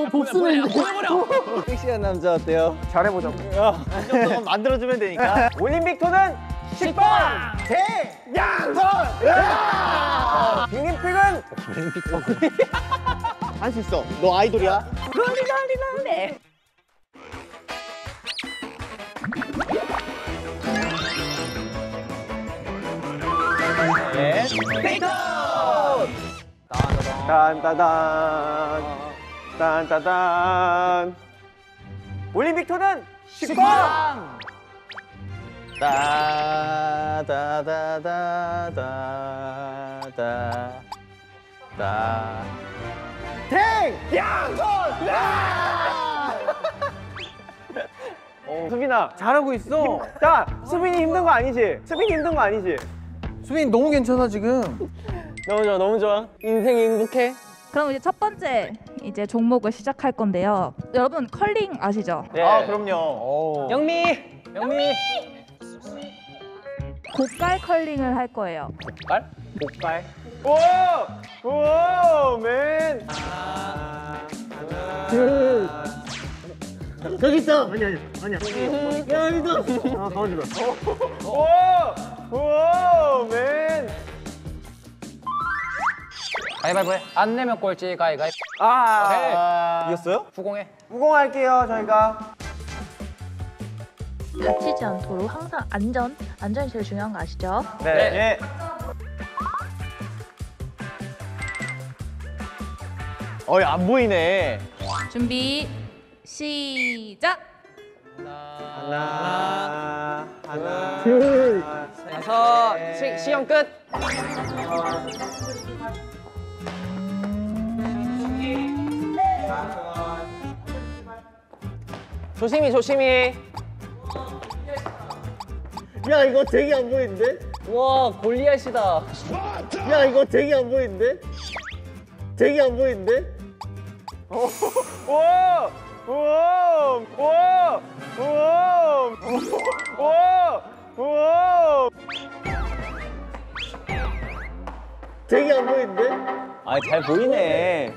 복수는 보내버려. 섹시한 남자 어때요? 잘해보자고. 이 정도만 만들어주면 되니까. 올림픽 토는 식빵 대양손. 빅림픽은 올림픽 토. 할 수 있어. 너 아이돌이야. 롤리롤리롤리. 빅톤. 딴따단 딴따단. 올림픽 토는 식빵. 따다다다다다다. 태양손. 수빈아 잘하고 있어. 자, 수빈이 힘든 거 아니지? 수빈이 힘든 거 아니지? 수빈이 너무 괜찮아 지금. 너무 좋아, 너무 좋아. 인생이 행복해. 그럼 이제 첫 번째 이제 종목을 시작할 건데요. 여러분 컬링 아시죠? 네. 아, 그럼요. 영미. 고깔 컬링을 할 거예요. 고깔? 고깔. 오! 오! 맨! 저기 있어. 아니야. 야 여기도. 아 가만히 봐. 오! 오! 맨! 가위바위보 해. 안 내면 꼴찌 가위가위. 이겼어요? 후공해. 후공할게요, 저희가. 다치지 않도록 항상 안전이 제일 중요한 거 아시죠? 네. 안 보이네. 준비 시작. 하나, 둘, 다섯. 시험 끝. 조심히. 야 이거 되게 안 보이는데? 와, 골리앗이다. 야 이거 되게 안 보이는데? 되게 안 보이는데? 오! 되게 안 보이는데? 잘 보이네.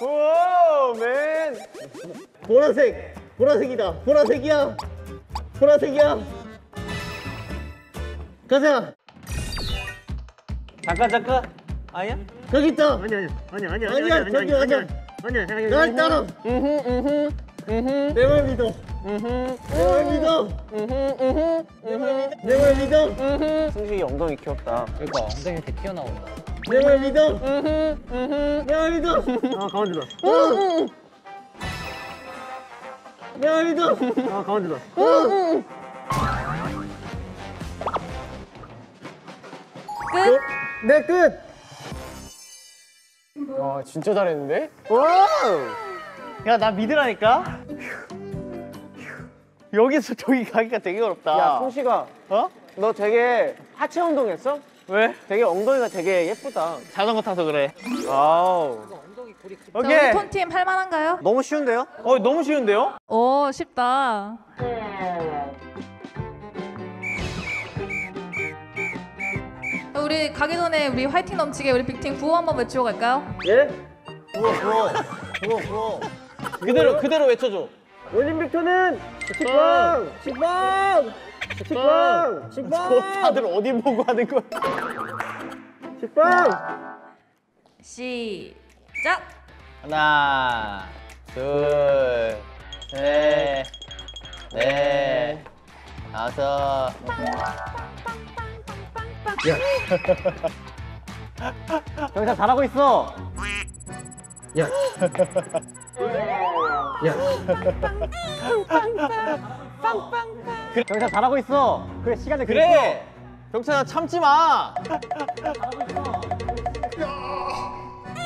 오, 맨. 보라색이다. 보라색이야. 가자. 잠깐. 아니야? 저기 있다. 아니야. 저기 아니야. 날 따라. 내 말 믿어. 내 말 믿어. 승식이 엉덩이 귀엽다. 그러니까 엉덩이 이렇게 튀어나온다. 내 말 믿어. 내 말 믿어. 아 가만히 봐. 내 말 믿어. 아 가만히 봐. 끝. 네 끝. 와, 진짜 잘했는데? 야 나 믿으라니까. 여기서 저기 가기가 되게 어렵다. 야, 송식아. 너 되게 하체 운동했어? 왜? 되게 엉덩이가 되게 예쁘다. 자전거 타서 그래. 아우. 자, 우리 톤팀 할만한가요? 너무 쉬운데요? 너무 쉬운데요? 오, 쉽다. 우리 가기 전에 우리 화이팅 넘치게 우리 빅팀 구호 한번 외치고 갈까요? 예? 구호. 그대로 외쳐줘. 올림픽 토는 식빵. 다들 어디 보고 하는 거야? 식빵. 시작. 하나, 둘, 셋, 넷, 다섯. 경찰 잘하고 있어. 경찰 잘하고 있어. 그래, 시간을 그래. 경찰아 참지 마.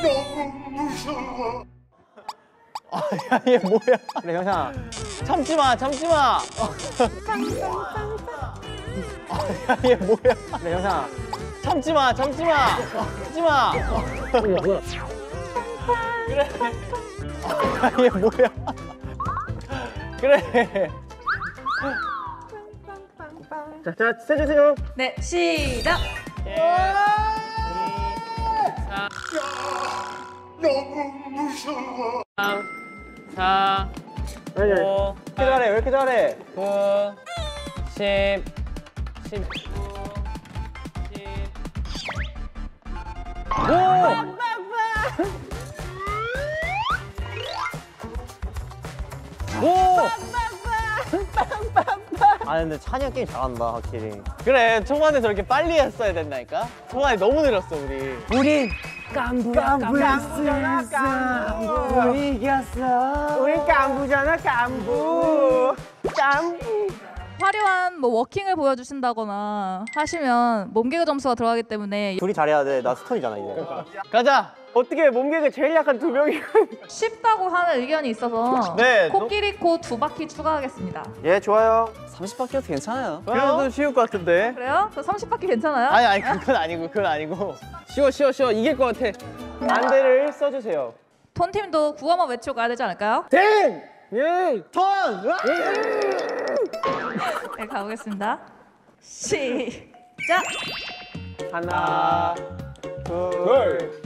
너무 무서워. 야, 얘 뭐야? 그래, 경찰아 참지 마. 야, 얘 뭐야? 그래, 경찰아 참지 마. 그래. 야, 얘 뭐야? 그래. 자, 세주세요. 네, 시작. 사, 오, 왜 이렇게 잘해? 왜 이렇게 잘해? 9, 10, 19, 10. 오! 아 근데 찬이 형 게임 잘한다 확실히. 그래, 초반에 저렇게 빨리 했어야 된다니까? 초반에 너무 느렸어, 우리. 우린 깐부잖아, 깐부. 우리 이겼어. 우린 깐부잖아, 깐부. 깐부. 화려한 뭐 워킹을 보여주신다거나 하시면 몸개그 점수가 들어가기 때문에 둘이 잘해야 돼. 나 스톤이잖아 이제. 가자. 어떻게 몸개그 제일 약한 두 명이. 쉽다고 하는 의견이 있어서 네, 코끼리 코 2바퀴 추가하겠습니다. 예 좋아요. 30바퀴도 괜찮아요. 그래도 쉬울 것 같은데. 그래요? 그 30바퀴 괜찮아요? 아니, 그건 아니고, 그건 아니고. 쉬워. 이길 것 같아. 안대를 써주세요. 톤팀도 구호 한번 외치고 가야 되지 않을까요? 땡! 턴! 네, 가보겠습니다. 시작! 하나, 둘.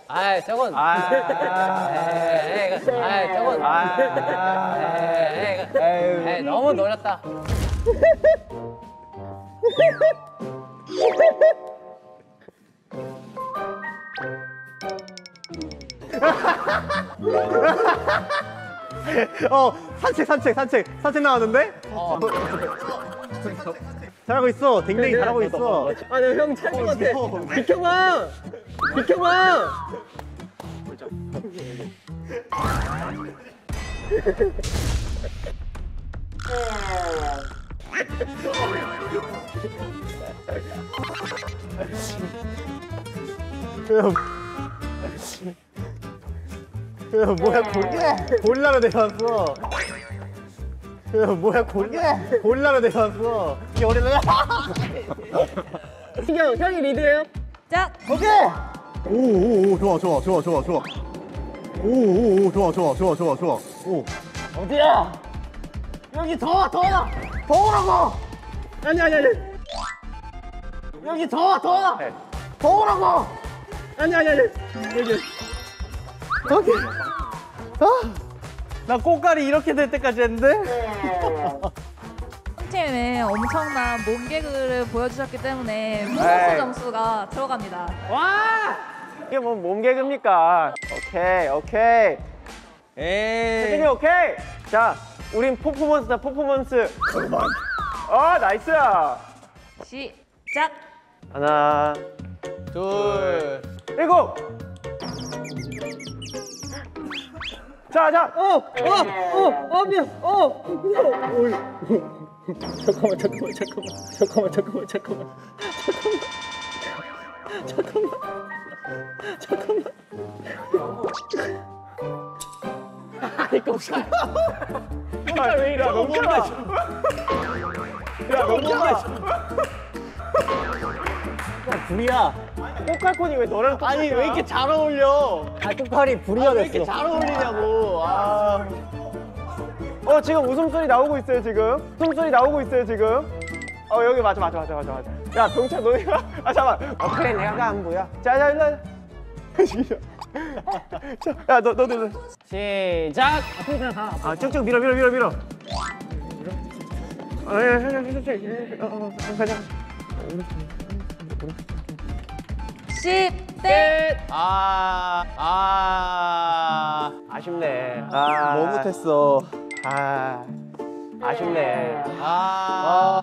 아, 저건. 저건. 너무 노렸다. 산책 나왔는데? 잘하고 있어. 댕댕이 잘하고 있어. 아, 형 찾은 것 같아. 비켜봐! 비켜봐! 뭐야 고릴라로 내려왔어. 뭐야 고릴라로 내려왔어. 이게 어린애야? 형이 리드해요? 자! 오오오 좋아. 오오오 좋아. 오. 어디야? 여기 더 오라고! 아니. 여기 더 오라고! 아니. 여기. 오케이. 나 꽃갈이 이렇게 될 때까지 했는데? 팀에 엄청난 몸개그를 보여주셨기 때문에 보너스 점수가 들어갑니다. 와! 이게 뭐 몸개그입니까? 오케이. 세준이 오케이! 자, 우린 퍼포먼스다, 퍼포먼스. 나이스야! 시작! 하나, 둘, 7! 자! 잠깐만. 왜 이래? 너무 온다. 야, 너무 온다. 불이야. 꽃갈콘이 왜 너랑 똑같아? 아니, 왜 이렇게 잘 어울려? 꽃갈이 불이가 왜 이렇게 됐어. 잘 어울리냐고. 지금 웃음소리 나오고 있어요, 지금. 여기 맞아. 야, 병찬 너희가. 잠깐만. 그래, 내가 안 보여. 자, 일로 와. 야, 너도. 시작! 쭉쭉 밀어. 가자. 10대 아쉽네. 너무 못했어. 아쉽네.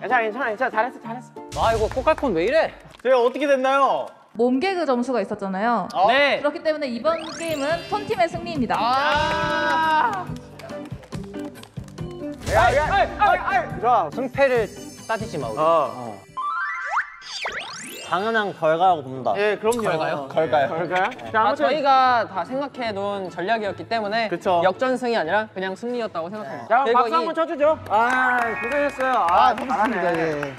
괜찮아. 잘했어. 아, 이거 꽃갈콘 왜 이래? 제가 어떻게 됐나요? 몸개그 점수가 있었잖아요. 네. 그렇기 때문에 이번 게임은 톤팀의 승리입니다. 좋아. 승패를 따지지 마, 우리. 당연한 결과라고 봅니다. 예, 그럼요. 결과요. 자, 아무튼 저희가 다 생각해 놓은 전략이었기 때문에 그쵸. 역전승이 아니라 그냥 승리였다고 생각합니다. 자, 그리고 박수 한번 쳐주죠. 고생했어요. 잘하네.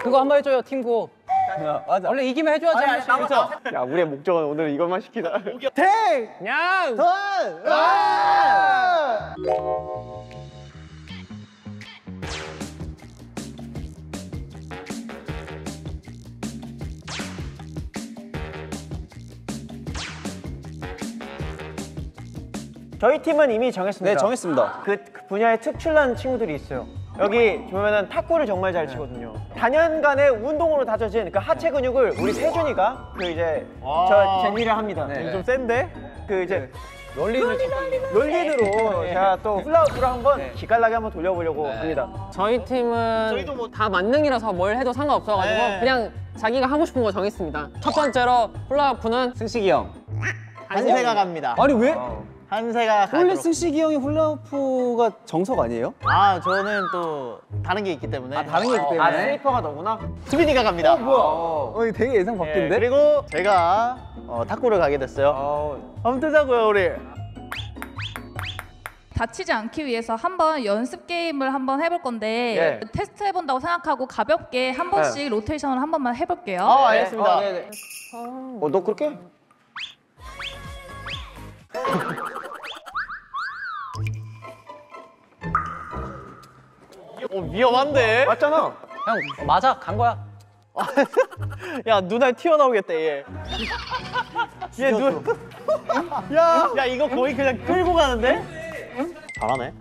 그거 한 번 해줘요, 팀구. 맞아. 원래 이기면 해줘야지. 한 번씩. 그렇죠. 야, 우리의 목적은 오늘 이것만 시키다. 탱! 냥! 턴! 저희 팀은 이미 정했습니다. 네, 정했습니다. 그 분야에 특출난 친구들이 있어요. 여기 보면은 탁구를 정말 잘 치거든요. 단연간의 운동으로 다져진 그 하체 근육을 우리 세준이가 그 이제 저 제니를 합니다. 좀 센데 그 이제 롤린으로 제가 또 훌라후프를 한번 기깔나게 한번 돌려보려고 합니다. 저희 팀은 뭐 다 만능이라서 뭘 해도 상관없어가지고 그냥 자기가 하고 싶은 거 정했습니다. 첫 번째로 훌라후프는 승식이 형. 한세가 갑니다. 아니 왜? 한세가 원래 가도록. 승식이 형이 훌라후프가 정석 아니에요? 아 저는 또 다른 게 있기 때문에. 다른 게 있기 때문에? 아 슬리퍼가 너구나. 수빈이가 갑니다. 뭐야? 되게 예상 밖인데? 그리고 제가 탁구를 가게 됐어요. 한번 뜨자고요 우리. 다치지 않기 위해서 한번 연습 게임을 한번 해볼 건데 예. 테스트 해본다고 생각하고 가볍게 한 번씩 로테이션을 한 번만 해볼게요. 알겠습니다. 네네. 너 그렇게? 위험한데? 맞잖아. 형 맞아 간 거야. 야 눈알 튀어나오겠다 얘. 얘 눈. 야 이거 거의 그냥 끌고 가는데? 잘하네.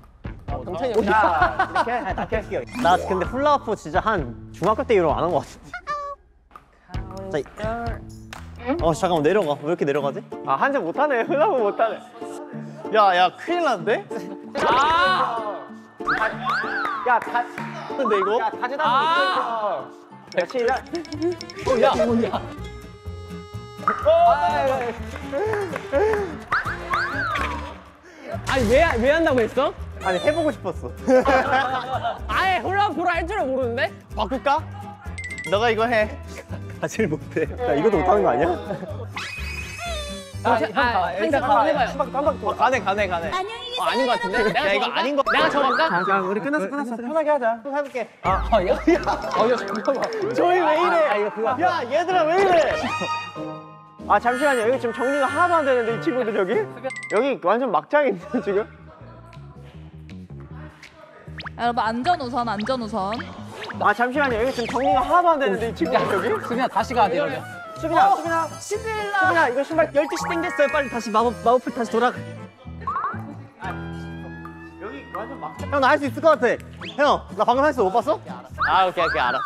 동찬이 형. 이렇게 할게요. 나 근데 훌라후프 진짜 한 중학교 때 이후로 안 한 것 같은데. 자, 잠깐만 내려가. 왜 이렇게 내려가지? 아 한참 못하네. 훌라후프 못하네. 야 큰일 났는데? 야 근데 이거? 야 다지다. 역시 아니 왜 한다고 했어? 아니 해보고 싶었어. 아예 훌라후프를 할 줄을 모르는데? 바꿀까? 너가 이거 해. 가지를 못해. 나 이것도 못하는 거 아니야? 한세 한번 해봐요. 한 바퀴 더. 가네. 아닌 것 같은데? 야 이거 아닌 거. 내가 정할까? 야 우리 끝났어. 편하게 하자. 좀 해볼게. 야 잠깐만. 저희 왜 이래? 야 얘들아 왜 이래? 아 잠시만요. 여기 지금 정리가 하나도 안 되는데 이 친구들 여기 완전 막장인데 지금? 여러분 안전 우선. 아 잠시만요. 여기 지금 정리가 하나도 안 되는데 이 친구들 여기? 수빈아 다시 가야 돼 이러면. 수빈아 이거 신발 12시 땡겼어요. 빨리 다시 마법풀 다시 돌아. 여기 완전 막장. 형 나 할 수 있을 것 같아. 형 나 방금 했어 못 봤어? 아 오케이 알았어.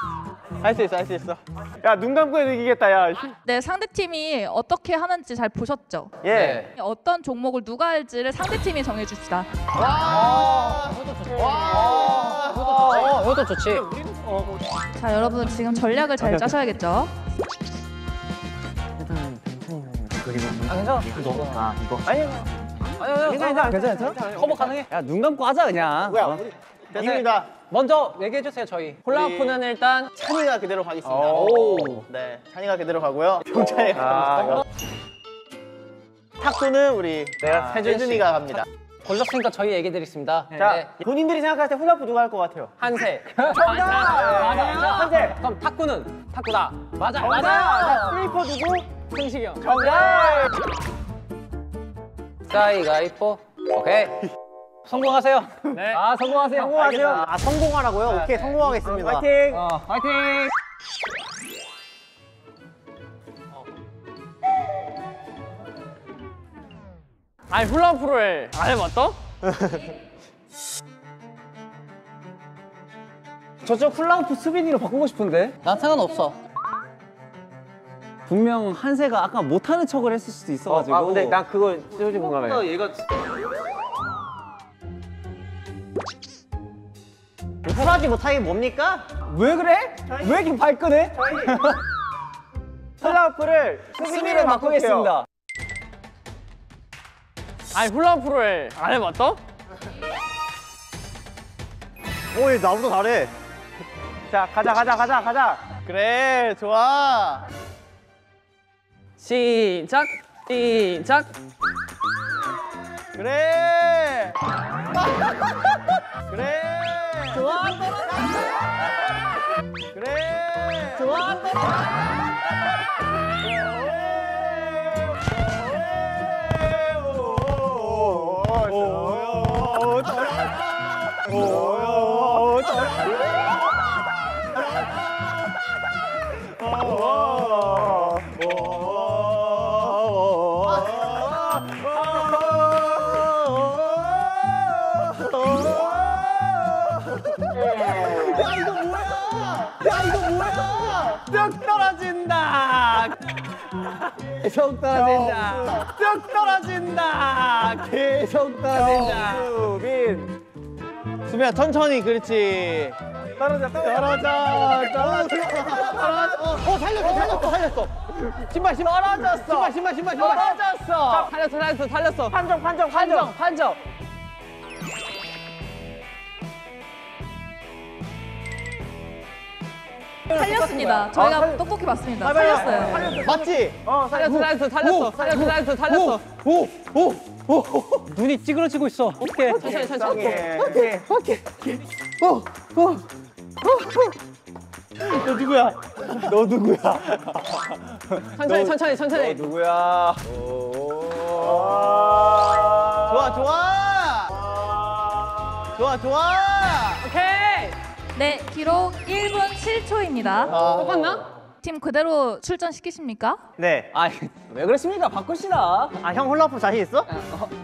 할 수 있어. 야 눈 감고 해도 이기겠다 야. 네, 상대팀이 어떻게 하는지 잘 보셨죠? 예. 어떤 종목을 누가 할지를 상대팀이 정해줍시다. 이것도 좋지. 자, 여러분 지금 전략을 잘 짜셔야겠죠? 괜찮아. 커버 가능해. 야, 눈 감고 하자 그냥. 뭐야? 됐습니다. 먼저 얘기해 주세요 저희. 훌라후프는 일단 찬이가 그대로 가겠습니다. 오. 네, 찬이가 그대로 가고요. 병찬이가 갑니다. 탁구는 우리 세준이가 갑니다. 걸렸으니까 저희 얘기 드리겠습니다. 자, 본인들이 생각할 때 훌라후프 누가 할 것 같아요? 한세. 맞아. 한세. 그럼 탁구는 탁구다. 맞아. 자, 슬리퍼 누구? 승식이 형. 정답. 가위가위뽀. 오케이. 성공하세요. 네. 성공하세요. 성공하세요. 아, 성공하라고요? 오케이, 성공하겠습니다. 화이팅. 화이팅. 아니 훌라후프를 안 해봤어? 저쪽 훌라후프 수빈이로 바꾸고 싶은데? 난 상관없어. 분명 한세가 아까 못하는 척을 했을 수도 있어가지고. 아, 근데 나 그거 솔직히 공감해. 얘가 훌하지 못하기 뭡니까? 왜 그래? 왜 이렇게 발끈해? 훌라후프를 수빈이로 바꾸겠습니다. 아니 훌라후프를 안 해봤어? 오, 얘 나보다 잘해. 자, 가자. 그래, 좋아. 시작. 그래. 그래. 뚝 떨어진다. 계속 떨어진다. 뚝 떨어진다. 계속 떨어진다. 수빈. 수빈아 천천히 그렇지. 떨어져. 살렸어. 신발 떨어졌어. 신발 떨어졌어. 살렸어. 판정. 살렸습니다. 저희가 똑똑히 봤습니다. 살렸어요. 맞지? 살렸어. 오. 눈이 찌그러지고 있어. 어떡해. 천천히. 너 누구야? 천천히. 누구야? 좋아. 오케이. 네, 기록 1분 7초입니다. 똑같나? 팀 그대로 출전시키십니까? 네. 왜 그러십니까? 바꿉시다. 형 훌라후프 자신 있어?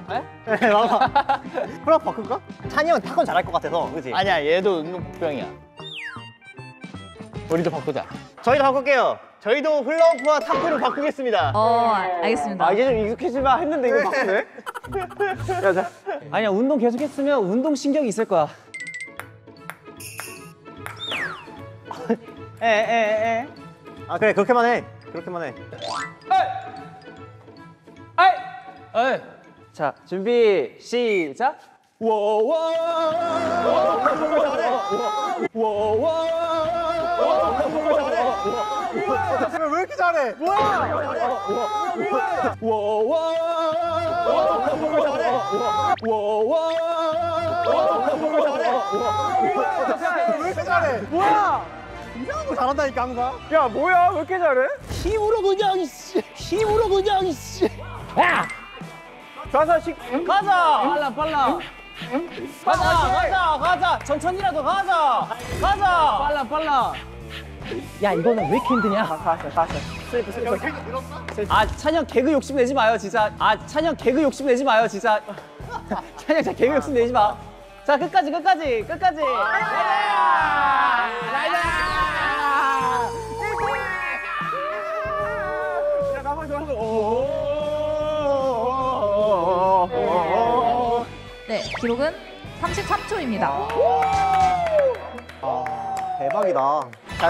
네, 봐봐. 훌라후프 바꿀까? 찬이 형은 타건 잘할 것 같아서, 그치? 아니야, 얘도 운동병이야. 우리도 바꾸자. 저희도 바꿀게요. 저희도 훌라후프와 탁구를 바꾸겠습니다. 알겠습니다. 이제 좀 익숙해지마 했는데 이거 바꾸네? 자. 아니야, 운동 계속했으면 운동 신경이 있을 거야. 그래, 그렇게만 해. 에이. 자, 준비, 시작. 왜 이렇게 잘해? 왜 이렇게 잘해? 뭐야? 이상한 거 잘한다니까 항상. 야 뭐야? 왜 이렇게 잘해? 힘으로 그냥, 이씨. 가자. 빨라. 가자. 천천히라도 가자. 빨라. 야, 이거는 왜 이렇게 힘드냐? 찬영 개그 욕심 내지 마요, 진짜. 찬영 개그 욕심 내지 마요, 진짜. 찬영 진짜 개그 욕심 내지 마. 자, 끝까지. 네, 기록은 33초입니다. 대박이다.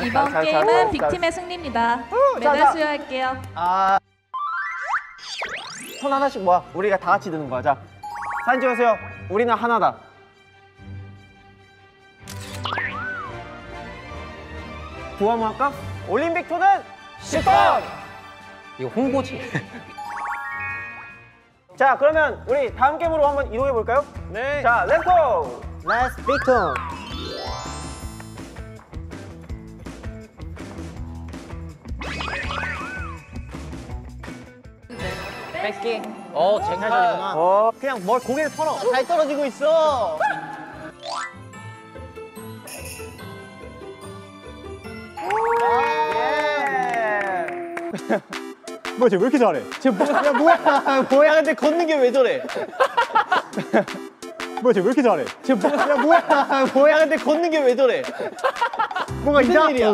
이번 게임은 빅팀의 승리입니다. 메달 수여할게요. 손 하나씩 모아. 우리가 다 같이 드는 거야. 자, 사진 찍으세요. 우리는 하나다. 구호 한번 할까? 올림픽 토는 10번! 이거 홍보지. 자, 그러면 우리 다음 게임으로 한번 이동해 볼까요? 네. 자, 렛츠고! 렛츠 빅톤! 뺏기. 쟁탈전이구나. 그냥 뭘 고개를 털어. 잘 떨어지고 있어. 뭐야, 쟤 왜 이렇게 잘해? 쟤 뭐야, 뭐야, 근데 걷는 게 왜 저래? 뭐야, 쟤 왜 이렇게 잘해? 쟤 뭐야, 근데 걷는 게 왜 저래? 뭔가 이상한 일이야.